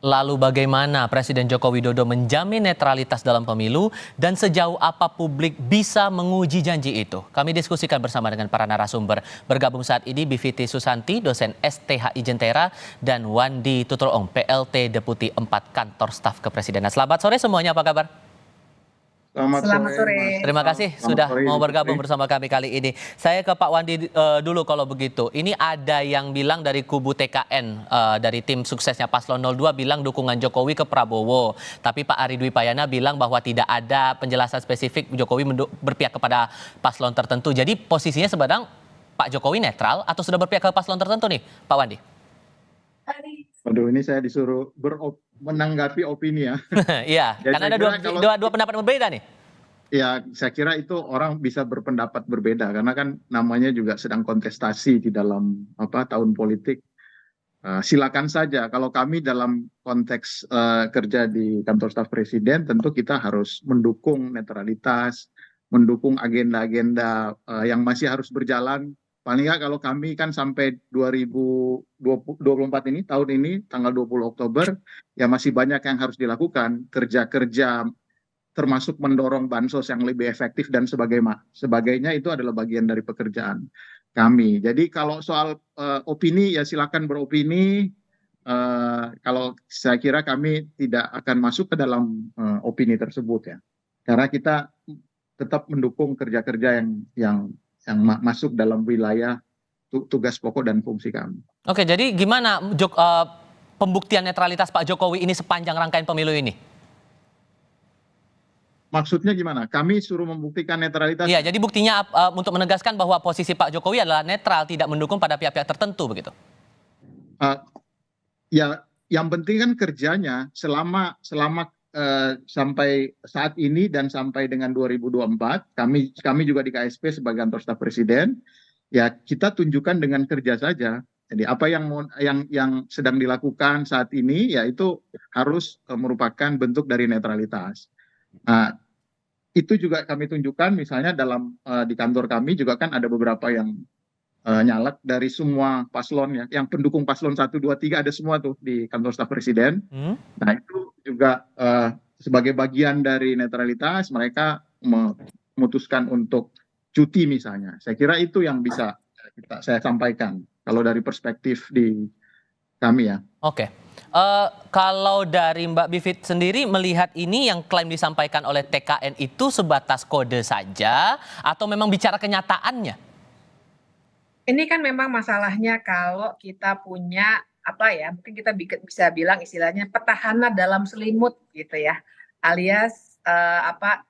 Lalu bagaimana Presiden Joko Widodo menjamin netralitas dalam pemilu dan sejauh apa publik bisa menguji janji itu? Kami diskusikan bersama dengan para narasumber. Bergabung saat ini Bivitri Susanti, dosen STHI Jentera, dan Wandi Tuturong, PLT Deputi 4 Kantor Staf Kepresidenan. Selamat sore semuanya, apa kabar? Selamat sore, Mas. Terima kasih Selamat sudah sore, mau Ibu bergabung Putri. bersama kami kali ini. Saya ke Pak Wandi dulu kalau begitu. Ini ada yang bilang dari kubu TKN, dari tim suksesnya Paslon 02 bilang dukungan Jokowi ke Prabowo. Tapi Pak Ari Dwi Payana bilang bahwa tidak ada penjelasan spesifik Jokowi berpihak kepada paslon tertentu. Jadi posisinya sebenarnya Pak Jokowi netral atau sudah berpihak ke paslon tertentu nih, Pak Wandi? Waduh, ini saya disuruh menanggapi opini ya. Iya, Ya, karena saya ada kira kalau dua pendapat yang berbeda nih. ya saya kira itu orang bisa berpendapat berbeda karena kan namanya juga sedang kontestasi di dalam tahun politik. Silakan saja. Kalau kami dalam konteks kerja di kantor staf presiden, tentu kita harus mendukung netralitas, mendukung agenda-agenda yang masih harus berjalan. Paling nggak kalau kami kan sampai 2024 ini, tahun ini, tanggal 20 Oktober, ya masih banyak yang harus dilakukan. Kerja-kerja termasuk mendorong bansos yang lebih efektif dan sebagainya itu adalah bagian dari pekerjaan kami. Jadi kalau soal opini ya silakan beropini. Kalau saya kira kami tidak akan masuk ke dalam opini tersebut ya, karena kita tetap mendukung kerja-kerja yang masuk dalam wilayah tugas pokok dan fungsi kami. Oke, jadi gimana pembuktian netralitas Pak Jokowi ini sepanjang rangkaian pemilu ini? Maksudnya gimana? Kami suruh membuktikan netralitas? Iya, jadi buktinya untuk menegaskan bahwa posisi Pak Jokowi adalah netral, tidak mendukung pada pihak-pihak tertentu begitu. Uh, Ya, yang penting kan kerjanya selama sampai saat ini dan sampai dengan 2024, kami juga di KSP sebagai kantor staf presiden, ya kita tunjukkan dengan kerja saja. Jadi apa yang sedang dilakukan saat ini, ya itu harus merupakan bentuk dari netralitas. Nah, itu juga kami tunjukkan misalnya di kantor kami juga kan ada beberapa yang nyalek dari semua paslon ya, yang pendukung paslon 1, 2, 3 ada semua tuh di kantor staf presiden. Nah itu juga sebagai bagian dari netralitas mereka memutuskan untuk cuti misalnya. Saya kira itu yang bisa saya sampaikan kalau dari perspektif di kami ya. Oke. Kalau dari Mbak Bivit sendiri melihat ini yang klaim disampaikan oleh TKN itu sebatas kode saja atau memang bicara kenyataannya? Ini kan memang masalahnya kalau kita punya mungkin kita bisa bilang istilahnya petahana dalam selimut gitu ya, alias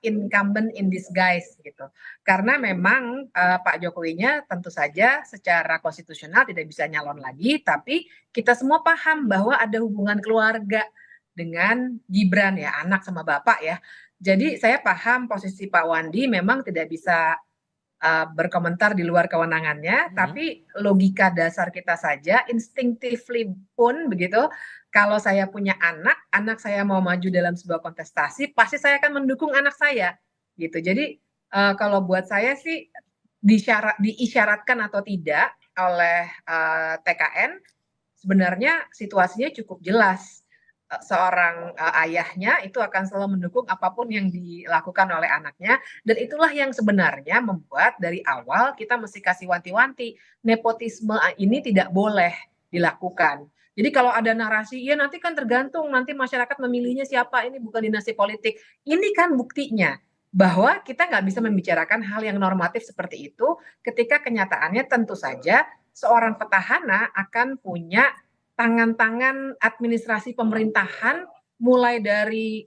incumbent in disguise gitu. Karena memang Pak Jokowinya tentu saja secara konstitusional tidak bisa nyalon lagi, tapi kita semua paham bahwa ada hubungan keluarga dengan Gibran ya, anak sama bapak ya. Jadi saya paham posisi Pak Wandi memang tidak bisa berkomentar di luar kewenangannya, tapi logika dasar kita saja, instinctively pun begitu, kalau saya punya anak saya mau maju dalam sebuah kontestasi, pasti saya akan mendukung anak saya, gitu. Jadi kalau buat saya sih diisyaratkan atau tidak oleh TKN, sebenarnya situasinya cukup jelas. Seorang ayahnya itu akan selalu mendukung apapun yang dilakukan oleh anaknya, dan itulah yang sebenarnya membuat dari awal kita mesti kasih wanti-wanti, nepotisme ini tidak boleh dilakukan. Jadi kalau ada narasi, ya nanti kan tergantung nanti masyarakat memilihnya siapa, ini bukan dinasti politik. Ini kan buktinya bahwa kita nggak bisa membicarakan hal yang normatif seperti itu ketika kenyataannya tentu saja seorang petahana akan punya tangan-tangan administrasi pemerintahan mulai dari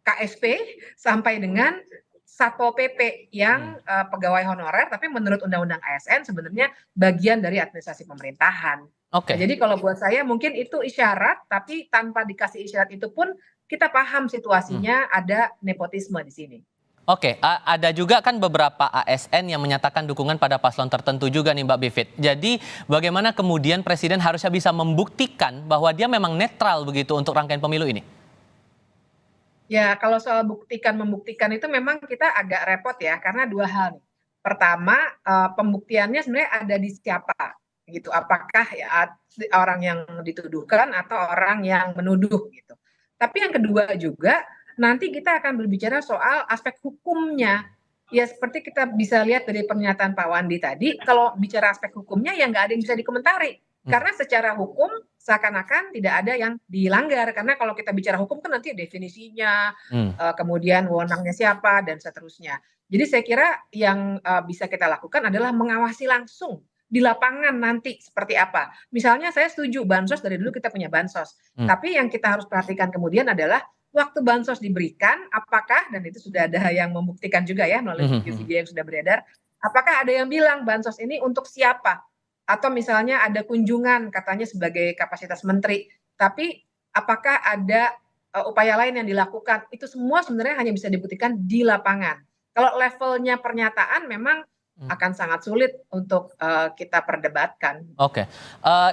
KSP sampai dengan Satpol PP yang pegawai honorer, tapi menurut Undang-Undang ASN sebenarnya bagian dari administrasi pemerintahan. Oke. Nah, jadi kalau buat saya mungkin itu isyarat, tapi tanpa dikasih isyarat itu pun kita paham situasinya ada nepotisme di sini. Oke, ada juga kan beberapa ASN yang menyatakan dukungan pada paslon tertentu juga nih Mbak Bivit. Jadi bagaimana kemudian Presiden harusnya bisa membuktikan bahwa dia memang netral begitu untuk rangkaian pemilu ini? Ya, kalau soal membuktikan itu memang kita agak repot ya, karena dua hal nih. Pertama, pembuktiannya sebenarnya ada di siapa. gitu. Apakah ya orang yang dituduhkan atau orang yang menuduh gitu. Tapi yang kedua juga nanti kita akan berbicara soal aspek hukumnya. Ya seperti kita bisa lihat dari pernyataan Pak Wandi tadi, kalau bicara aspek hukumnya ya nggak ada yang bisa dikomentari. Karena secara hukum seakan-akan tidak ada yang dilanggar. Karena kalau kita bicara hukum kan nanti definisinya, Hmm. kemudian wewenangnya siapa, dan seterusnya. Jadi saya kira yang bisa kita lakukan adalah mengawasi langsung di lapangan nanti seperti apa. Misalnya saya setuju bansos, dari dulu kita punya bansos. Tapi yang kita harus perhatikan kemudian adalah waktu bansos diberikan, apakah, dan itu sudah ada yang membuktikan juga ya melalui video-video yang sudah beredar, apakah ada yang bilang bansos ini untuk siapa? Atau misalnya ada kunjungan katanya sebagai kapasitas menteri, tapi apakah ada upaya lain yang dilakukan? Itu semua sebenarnya hanya bisa dibuktikan di lapangan. Kalau levelnya pernyataan memang akan sangat sulit untuk kita perdebatkan. Oke,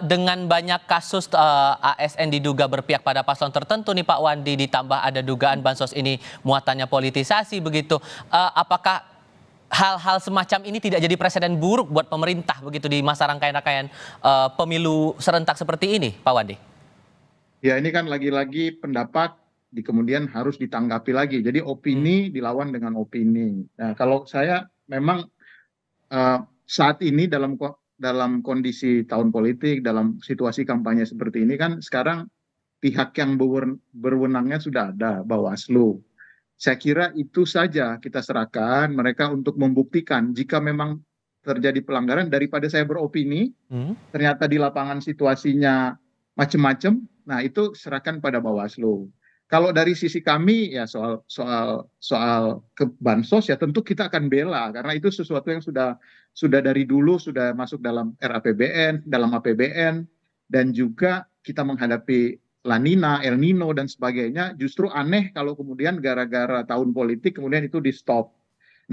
dengan banyak kasus ASN diduga berpihak pada paslon tertentu nih Pak Wandi, ditambah ada dugaan bansos ini muatannya politisasi begitu, apakah hal-hal semacam ini tidak jadi presiden buruk buat pemerintah begitu di masa rangkaian-rangkaian pemilu serentak seperti ini, Pak Wandi? Ya ini kan lagi-lagi pendapat di kemudian harus ditanggapi lagi. Jadi opini dilawan dengan opini. Nah kalau saya memang saat ini dalam kondisi tahun politik, dalam situasi kampanye seperti ini kan sekarang pihak yang berwenangnya sudah ada, Bawaslu. Saya kira itu saja kita serahkan mereka untuk membuktikan jika memang terjadi pelanggaran, daripada saya beropini, ternyata di lapangan situasinya macam-macam, nah itu serahkan pada Bawaslu. Kalau dari sisi kami ya soal ke bansos ya tentu kita akan bela karena itu sesuatu yang sudah dari dulu sudah masuk dalam RAPBN, dalam APBN, dan juga kita menghadapi La Nina, El Nino dan sebagainya. Justru aneh kalau kemudian gara-gara tahun politik kemudian itu di stop.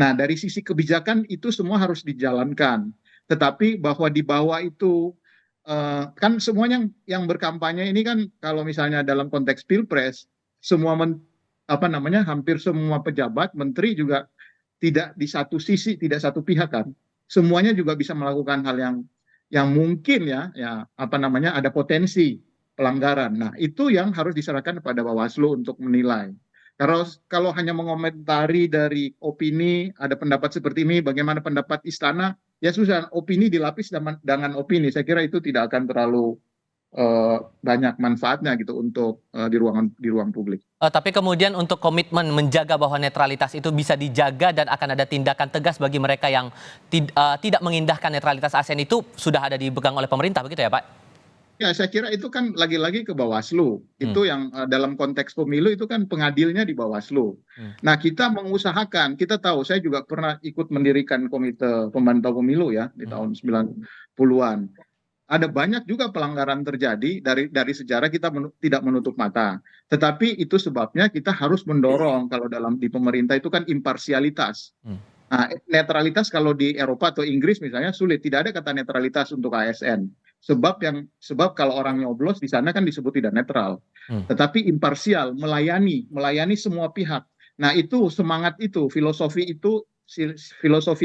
Nah dari sisi kebijakan itu semua harus dijalankan. Tetapi bahwa di bawah itu kan semuanya yang berkampanye ini kan kalau misalnya dalam konteks pilpres semua hampir semua pejabat menteri juga tidak di satu sisi, tidak satu pihak kan, semuanya juga bisa melakukan hal yang mungkin ada potensi pelanggaran. Nah itu yang harus diserahkan kepada Bawaslu untuk menilai. Kalau hanya mengomentari dari opini, ada pendapat seperti ini, bagaimana pendapat istana, ya susah, opini dilapis dengan opini. Saya kira itu tidak akan terlalu banyak manfaatnya gitu untuk di ruang publik. Tapi kemudian untuk komitmen menjaga bahwa netralitas itu bisa dijaga dan akan ada tindakan tegas bagi mereka yang tidak mengindahkan netralitas ASN itu sudah ada dipegang oleh pemerintah begitu ya Pak? Ya saya kira itu kan lagi-lagi ke Bawaslu. Itu yang dalam konteks pemilu itu kan pengadilnya di Bawaslu. Nah kita mengusahakan, kita tahu saya juga pernah ikut mendirikan komite pemantau pemilu ya di tahun 90-an. Ada banyak juga pelanggaran terjadi dari sejarah, kita tidak menutup mata. Tetapi itu sebabnya kita harus mendorong, kalau di pemerintah itu kan imparsialitas. Nah, netralitas kalau di Eropa atau Inggris misalnya sulit, tidak ada kata netralitas untuk ASN. Sebab kalau orang nyoblos di sana kan disebut tidak netral. Tetapi imparsial, melayani semua pihak. Nah, itu semangat itu, filosofi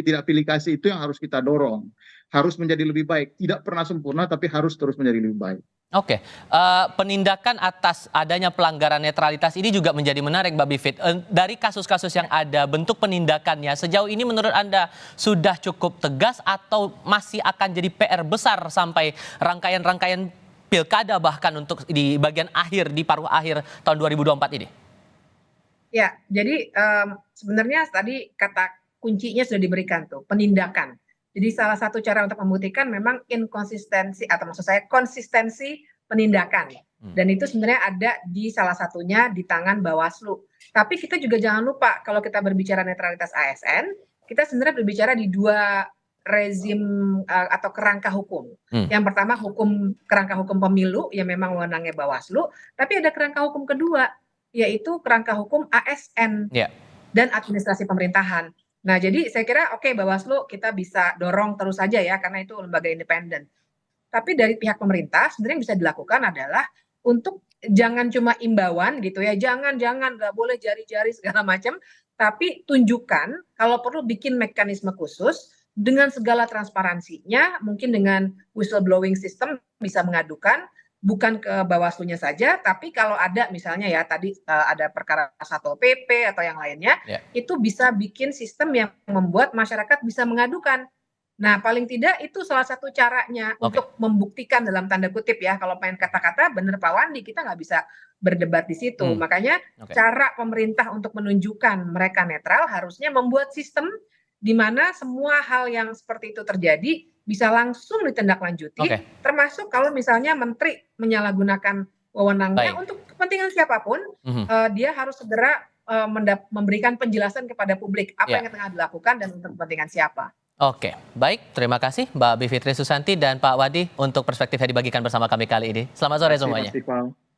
tidak pilih kasih itu yang harus kita dorong. Harus menjadi lebih baik. Tidak pernah sempurna, tapi harus terus menjadi lebih baik. Oke, penindakan atas adanya pelanggaran netralitas ini juga menjadi menarik, Mbak Bivit. Dari kasus-kasus yang ada, bentuk penindakannya sejauh ini menurut Anda sudah cukup tegas atau masih akan jadi PR besar sampai rangkaian-rangkaian pilkada bahkan untuk di bagian akhir, di paruh akhir tahun 2024 ini? Ya, jadi sebenarnya tadi kata kuncinya sudah diberikan tuh, penindakan. Jadi salah satu cara untuk membuktikan memang inkonsistensi atau maksud saya konsistensi penindakan. Dan itu sebenarnya ada di salah satunya di tangan Bawaslu. Tapi kita juga jangan lupa kalau kita berbicara netralitas ASN, kita sebenarnya berbicara di dua rezim atau kerangka hukum. Yang pertama kerangka hukum pemilu yang memang wewenangnya Bawaslu, tapi ada kerangka hukum kedua yaitu kerangka hukum ASN dan administrasi pemerintahan. Nah, jadi saya kira oke, Bawaslu kita bisa dorong terus saja ya karena itu lembaga independen. Tapi dari pihak pemerintah sebenarnya yang bisa dilakukan adalah untuk jangan cuma imbauan gitu ya, jangan nggak boleh jari-jari segala macam, tapi tunjukkan kalau perlu bikin mekanisme khusus dengan segala transparansinya, mungkin dengan whistleblowing system bisa mengadukan, bukan ke Bawaslu-nya saja, tapi kalau ada misalnya ya tadi ada perkara Satpol PP atau yang lainnya, Ya. itu bisa bikin sistem yang membuat masyarakat bisa mengadukan. Nah, paling tidak itu salah satu caranya untuk membuktikan dalam tanda kutip ya, kalau main kata-kata bener Pak Wandi, kita nggak bisa berdebat di situ. Makanya Oke. cara pemerintah untuk menunjukkan mereka netral harusnya membuat sistem di mana semua hal yang seperti itu terjadi bisa langsung ditindaklanjuti, Oke. termasuk kalau misalnya menteri menyalahgunakan wewenangnya Baik. untuk kepentingan siapapun, Mhm. dia harus segera memberikan penjelasan kepada publik apa Ya. yang tengah dilakukan dan untuk kepentingan siapa. Oke, baik. Terima kasih Mbak Bivitri Susanti dan Pak Wadi untuk perspektif yang dibagikan bersama kami kali ini. Selamat sore Terima kasih, semuanya. Mas Iqbal.